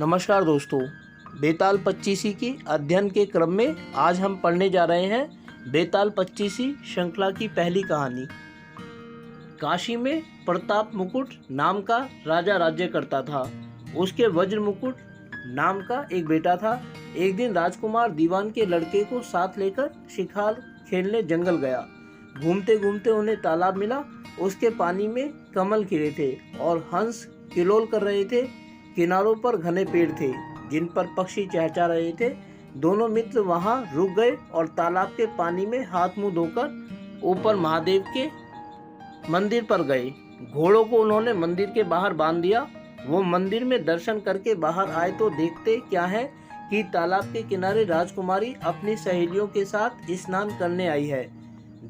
नमस्कार दोस्तों, बेताल पच्चीसी की अध्ययन के क्रम में आज हम पढ़ने जा रहे हैं बेताल पच्चीसी श्रृंखला की पहली कहानी। काशी में प्रताप मुकुट नाम का राजा राज्य करता था। उसके वज्र मुकुट नाम का एक बेटा था। एक दिन राजकुमार दीवान के लड़के को साथ लेकर शिकार खेलने जंगल गया। घूमते घूमते उन्हें तालाब मिला। उसके पानी में कमल खिले थे और हंस किलोल कर रहे थे। किनारों पर घने पेड़ थे जिन पर पक्षी चहचहा रहे थे। दोनों मित्र वहां रुक गए और तालाब के पानी में हाथ मुंह धोकर ऊपर महादेव के मंदिर पर गए। घोड़ों को उन्होंने मंदिर के बाहर बांध दिया। वो मंदिर में दर्शन करके बाहर आए तो देखते क्या है कि तालाब के किनारे राजकुमारी अपनी सहेलियों के साथ स्नान करने आई है।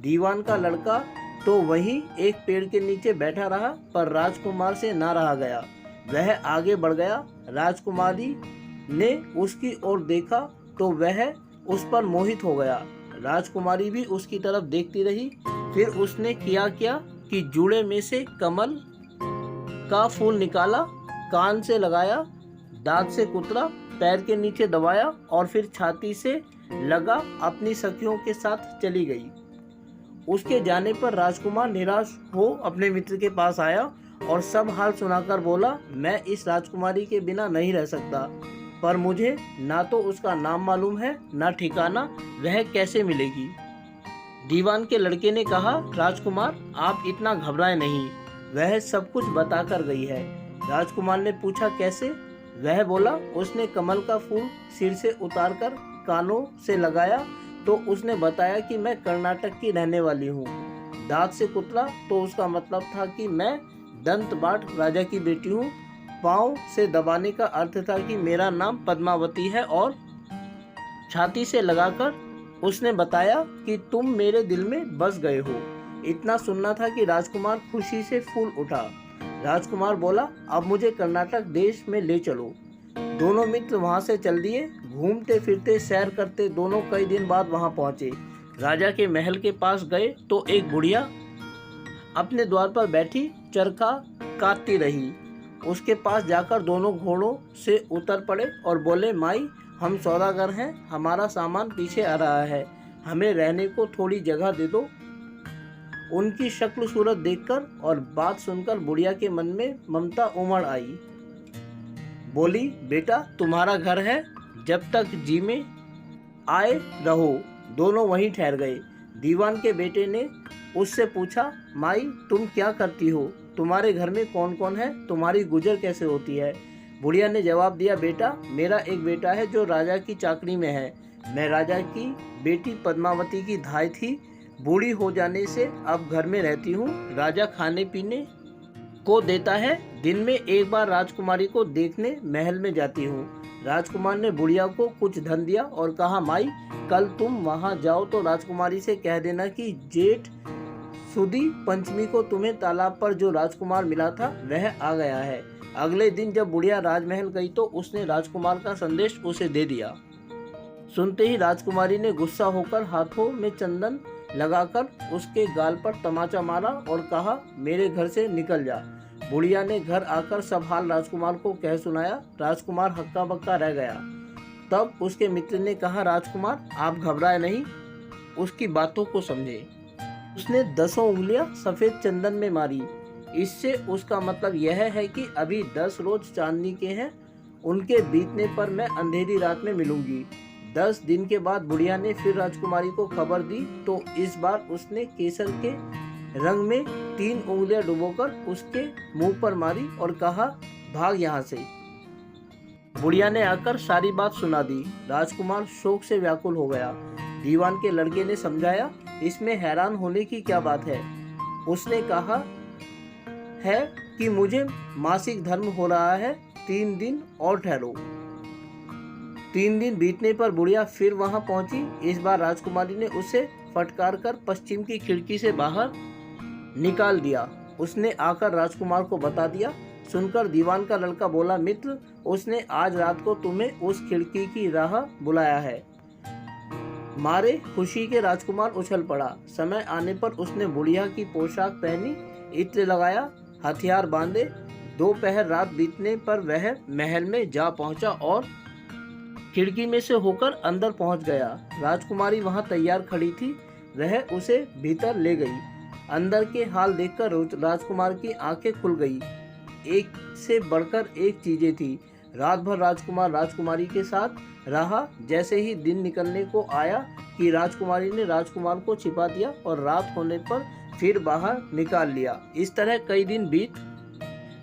दीवान का लड़का तो वहीं एक पेड़ के नीचे बैठा रहा, पर राजकुमार से ना रहा गया। वह आगे बढ़ गया। राजकुमारी ने उसकी ओर देखा तो वह उस पर मोहित हो गया। राजकुमारी भी उसकी तरफ देखती रही। फिर उसने किया क्या कि जूड़े में से कमल का फूल निकाला, कान से लगाया, दांत से कुतरा, पैर के नीचे दबाया और फिर छाती से लगा अपनी सखियों के साथ चली गई। उसके जाने पर राजकुमार निराश हो अपने मित्र के पास आया और सब हाल सुनाकर बोला, मैं इस राजकुमारी के बिना नहीं रह सकता, पर मुझे ना तो उसका नाम मालूम है ना ठिकाना, वह कैसे मिलेगी। दीवान के लड़के ने कहा, राजकुमार आप इतना घबराए नहीं, वह सब कुछ बताकर गई है। राजकुमार ने पूछा, कैसे? वह बोला, उसने कमल का फूल सिर से उतारकर कानों से लगाया तो उसने बताया कि मैं कर्नाटक की रहने वाली हूँ। दांत से कुतरा तो उसका मतलब था कि मैं दंतबाट राजा की बेटी हूँ। पाँव से दबाने का अर्थ था कि मेरा नाम पद्मावती है। और छाती से लगाकर उसने बताया कि तुम मेरे दिल में बस गए हो। इतना सुनना था कि राजकुमार खुशी से फूल उठा। राजकुमार बोला, अब मुझे कर्नाटक देश में ले चलो। दोनों मित्र वहां से चल दिए। घूमते फिरते सैर करते दोनों कई दिन बाद वहां पहुंचे। राजा के महल के पास गए तो एक बुढ़िया अपने द्वार पर बैठी चरखा काटती रही। उसके पास जाकर दोनों घोड़ों से उतर पड़े और बोले, माई हम सौदागर हैं, हमारा सामान पीछे आ रहा है, हमें रहने को थोड़ी जगह दे दो। उनकी शक्ल सूरत देखकर और बात सुनकर बुढ़िया के मन में ममता उमड़ आई। बोली, बेटा तुम्हारा घर है, जब तक जी में आए रहो। दोनों वहीं ठहर गए। दीवान के बेटे ने उससे पूछा, माई तुम क्या करती हो? तुम्हारे घर में कौन कौन है? तुम्हारी गुजर कैसे होती है? बुढ़िया ने जवाब दिया, बेटा मेरा एक बेटा है जो राजा की चाकरी में है। मैं राजा की बेटी पद्मावती की धाई थी। बूढ़ी हो जाने से अब घर में रहती हूँ। राजा खाने पीने को देता है। दिन में एक बार राजकुमारी को देखने महल में जाती हूँ। राजकुमार ने बुढ़िया को कुछ धन दिया और कहा, माई कल तुम वहां जाओ तो राजकुमारी से कह देना कि जेठ सुदी पंचमी को तुम्हें तालाब पर जो राजकुमार मिला था वह आ गया है। अगले दिन जब बुढ़िया राजमहल गई तो उसने राजकुमार का संदेश उसे दे दिया। सुनते ही राजकुमारी ने गुस्सा होकर हाथों में चंदन लगाकर उसके गाल पर तमाचा मारा और कहा, मेरे घर से निकल जा। बुढ़िया ने घर आकर सब हाल राजकुमार को कह सुनाया। राजकुमार हक्का बक्का रह गया। तब उसके मित्र ने कहा, राजकुमार आप घबराए नहीं, उसकी बातों को समझे। उसने 10 उंगलियां सफेद चंदन में मारी। इससे उसका मतलब यह है कि अभी 10 रोज चांदनी के हैं, उनके बीतने पर मैं अंधेरी रात में मिलूंगी। 10 दिन के बाद बुढ़िया ने फिर राजकुमारी को खबर दी तो इस बार उसने केसर के रंग में 3 उंगलियां डुबोकर उसके मुंह पर मारी और कहा, भाग यहाँ से। बुढ़िया ने आकर सारी बात सुना दी। राजकुमार शोक से व्याकुल हो गया। दीवान के लड़के ने समझाया, इसमें हैरान होने की क्या बात है। उसने कहा है कि मुझे मासिक धर्म हो रहा है, 3 दिन और ठहरो। 3 दिन बीतने पर बुढ़िया फिर वहां पहुंची। इस बार राजकुमारी ने उसे फटकार कर पश्चिम की खिड़की से बाहर निकाल दिया। उसने आकर राजकुमार को बता दिया। सुनकर दीवान का लड़का बोला, मित्र उसने आज रात को तुम्हें उस खिड़की की राह बुलाया है। मारे खुशी के राजकुमार उछल पड़ा। समय आने पर उसने बुढ़िया की पोशाक पहनी, इत्र लगाया, हथियार बांधे, दोपहर रात बीतने पर वह महल में जा पहुंचा और खिड़की में से होकर अंदर पहुंच गया। राजकुमारी वहां तैयार खड़ी थी। वह उसे भीतर ले गई। अंदर के हाल देखकर राजकुमार की आंखें खुल गई। एक से बढ़कर एक चीजें थी। रात भर राजकुमार राजकुमारी के साथ रहा। जैसे ही दिन निकलने को आया कि राजकुमारी ने राजकुमार को छिपा दिया और रात होने पर फिर बाहर निकाल लिया। इस तरह कई दिन बीत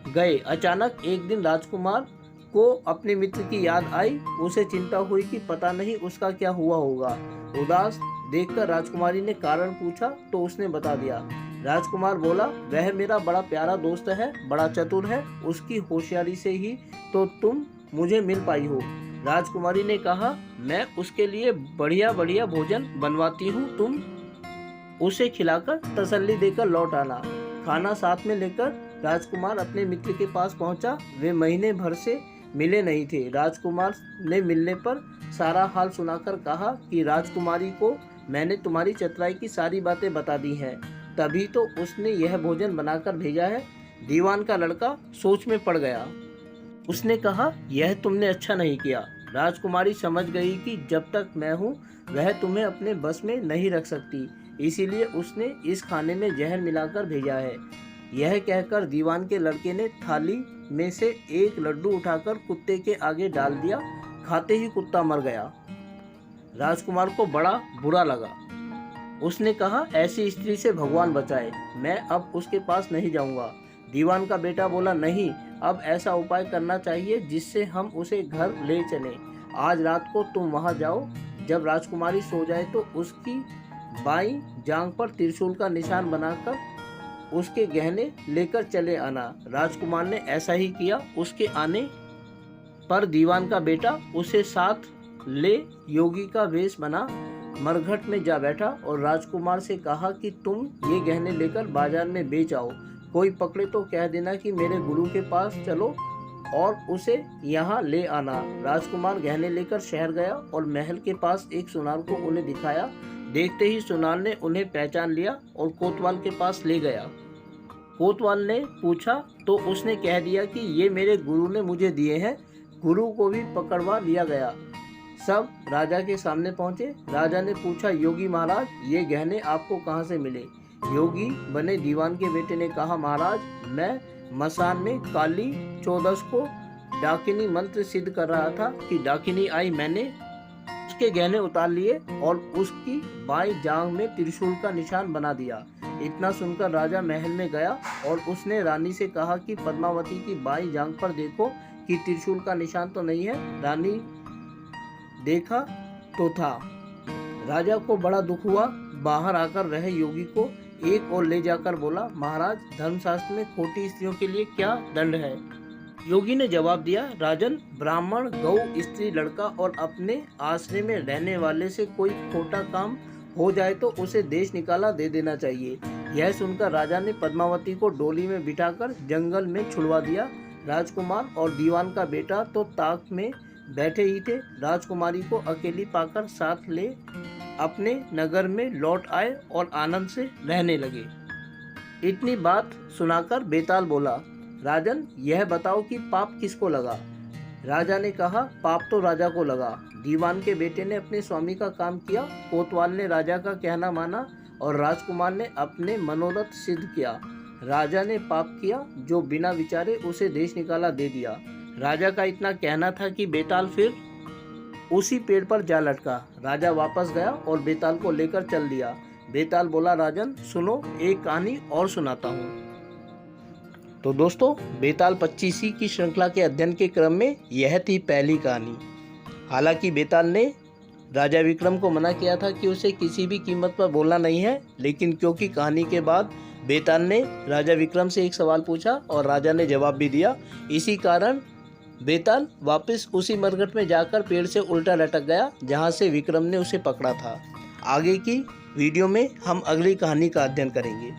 गए। अचानक एक दिन राजकुमार को अपने मित्र की याद आई। उसे चिंता हुई कि पता नहीं उसका क्या हुआ होगा। उदास देखकर राजकुमारी ने कारण पूछा तो उसने बता दिया। राजकुमार बोला, वह मेरा बड़ा प्यारा दोस्त है, बड़ा चतुर है। उसकी होशियारी से ही तो तुम मुझे मिल पाई हो। राजकुमारी ने कहा, मैं उसके लिए बढ़िया बढ़िया भोजन बनवाती हूँ, तुम उसे खिलाकर तसल्ली देकर लौट आना। खाना साथ में लेकर राजकुमार अपने मित्र के पास पहुंचा। वे महीने भर से मिले नहीं थे। राजकुमार ने मिलने पर सारा हाल सुनाकर कहा कि राजकुमारी को मैंने तुम्हारी चतुराई की सारी बातें बता दी हैं, तभी तो उसने यह भोजन बनाकर भेजा है। दीवान का लड़का सोच में पड़ गया। उसने कहा, यह तुमने अच्छा नहीं किया। राजकुमारी समझ गई कि जब तक मैं हूँ वह तुम्हें अपने बस में नहीं रख सकती, इसीलिए उसने इस खाने में जहर मिलाकर भेजा है। यह कहकर दीवान के लड़के ने थाली में से एक लड्डू उठाकर कुत्ते के आगे डाल दिया। खाते ही कुत्ता मर गया। राजकुमार को बड़ा बुरा लगा। उसने कहा, ऐसी स्त्री से भगवान बचाए, मैं अब उसके पास नहीं जाऊंगा। दीवान का बेटा बोला, नहीं, अब ऐसा उपाय करना चाहिए जिससे हम उसे घर ले चलें। आज रात को तुम वहां जाओ। जब राजकुमारी सो जाए तो उसकी बाईं जांघ पर त्रिशूल का निशान बनाकर उसके गहने लेकर चले आना। राजकुमार ने ऐसा ही किया। उसके आने पर दीवान का बेटा उसे साथ ले योगी का वेश बना मरघट में जा बैठा और राजकुमार से कहा कि तुम ये गहने लेकर बाजार में बेच आओ। कोई पकड़े तो कह देना कि मेरे गुरु के पास चलो और उसे यहाँ ले आना। राजकुमार गहने लेकर शहर गया और महल के पास एक सुनार को उन्हें दिखाया। देखते ही सुनार ने उन्हें पहचान लिया और कोतवाल के पास ले गया। कोतवाल ने पूछा तो उसने कह दिया कि ये मेरे गुरु ने मुझे दिए हैं। गुरु को भी पकड़वा लिया गया। सब राजा के सामने पहुंचे। राजा ने पूछा, योगी महाराज, ये गहने आपको कहां से मिले? योगी बने दीवान के बेटे ने कहा, महाराज, मैं मसान में काली चौदस को डाकिनी मंत्र सिद्ध कर रहा था कि डाकिनी आई। मैंने उसके गहने उतार लिए और उसकी बाईं जांघ में त्रिशूल का निशान बना दिया। इतना सुनकर राजा महल में गया और उसने रानी से कहा कि पद्मावती की बाईं जांघ पर देखो कि त्रिशूल का निशान तो नहीं है। रानी देखा तो था। राजा को बड़ा दुख हुआ। बाहर आकर वह योगी को एक और ले जाकर बोला, महाराज, धर्मशास्त्र में खोटी स्त्रियों के लिए क्या दंड है? योगी ने जवाब दिया, राजन, ब्राह्मण, गौ, स्त्री, लड़का और अपने आश्रय में रहने वाले से कोई खोटा काम हो जाए तो उसे देश निकाला दे देना चाहिए। यह सुनकर राजा ने पद्मावती को डोली में बिठाकर जंगल में छुड़वा दिया। राजकुमार और दीवान का बेटा तो ताक में बैठे ही थे। राजकुमारी को अकेली पाकर साथ ले अपने नगर में लौट आए और आनंद से रहने लगे। इतनी बात सुनाकर बेताल बोला, राजन, यह बताओ कि पाप किसको लगा? राजा ने कहा, पाप तो राजा को लगा। दीवान के बेटे ने अपने स्वामी का काम किया। कोतवाल ने राजा का कहना माना और राजकुमार ने अपने मनोरथ सिद्ध किया। राजा ने पाप किया जो बिना विचारे उसे देश निकाला दे दिया। राजा का इतना कहना था कि बेताल फिर उसी पेड़ पर जा लटका। राजा वापस गया और बेताल को लेकर चल दिया। बेताल बोला, राजन, सुनो, एक कहानी और सुनाता हूँ। तो दोस्तों, बेताल पच्चीसी की श्रृंखला के अध्ययन के क्रम में यह थी पहली कहानी। हालांकि बेताल ने राजा विक्रम को मना किया था कि उसे किसी भी कीमत पर बोलना नहीं है, लेकिन क्योंकि कहानी के बाद बेताल ने राजा विक्रम से एक सवाल पूछा और राजा ने जवाब भी दिया, इसी कारण बेताल वापस उसी मरघट में जाकर पेड़ से उल्टा लटक गया जहां से विक्रम ने उसे पकड़ा था। आगे की वीडियो में हम अगली कहानी का अध्ययन करेंगे।